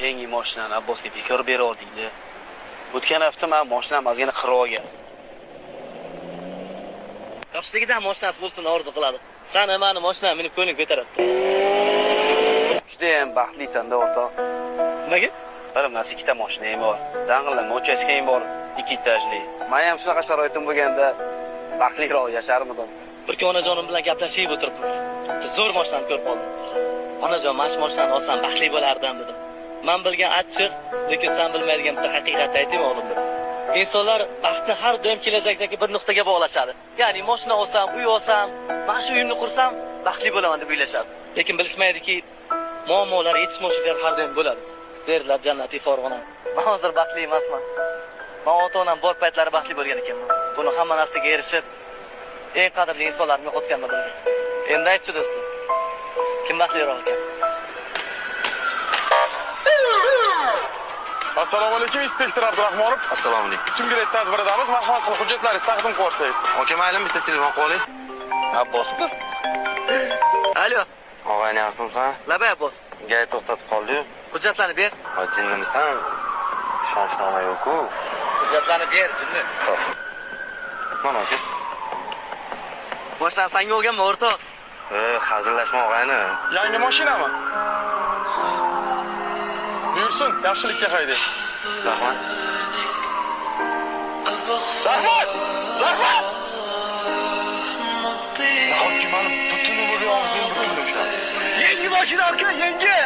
yangi mashinani Abbosga bekor bera oldingda. O'tgan hafta men mashinam ozgina qirib olgan. Yoshligidan mashinasi bo'lsin orzu qiladi. Sen meni mashinamni minib ko'ngling ko'taradi. Juda ham baxtlisan-da o'rtoq. Nimaga? Birimdan ikkita mashinam bor. Dang'illama uchastkang bor, 2 etajli. Men ham shunaqa sharoitim bo'lganda baxtliroq yasharmidim. Bir kun onajonim bilan gaplashib o'tiribmiz. Zo'r mashinani ko'rib qoldim. Onajon, mana shu mashinani olsam baxtli bo'lardim dedim. Men bilgan achchiq, lekin sen bilmaydigan bitta haqiqatni aytaymi o'g'lim dedim. İnsanlar baxtni har doim kelajakdagi bir nuqtaga bog'lashadi. Ya'ni mashina olsam, uy olsam, mana shu uyimni qursam, baxtli bo'laman deb o'ylashadi. Lekin bilishmaydiki, muammolar, yetishmovchiliklar har doim bo'ladi. Derlar jannatiy Farg'ona. Men hozir baxtli emasman. Men ota-onam bor paytlari baxtli bo'lgan ekanman. Buni hamma narsaga erishib, eng qadrli insonlarni yo'qotganman bildim. Endi aytchi do'stim. Kim baxtliroq ekan? Assalomu alaykum, inspektor Abdurahmonov. Assalomu alaykum. Kimgalar tadbirdamiz, marhamat qilib hujjatlaringizni taqdim qilsangiz. Aka, mayli bitta telefon qo'ying. Abbos. Alo. Og'ay, nima qilsan? Labay Abbos. Gay to'xtatib qoldi-yu. Hujjatlarni ber. Jinnimisan? Ishonchnoma yo'q-ku. Hujjatlarni ber, jinni. Mana aka. Mashinani senga olganmi, o'rtoq? Hazillashma og'ayni. Yangi mashinami? Buyursin, yaxshilikka haydang. Rahmat. Rahmat! Rahmat! Nahotki meni butun umr yolg'izligim butunlashadi. Yangi mashina aka, yangi.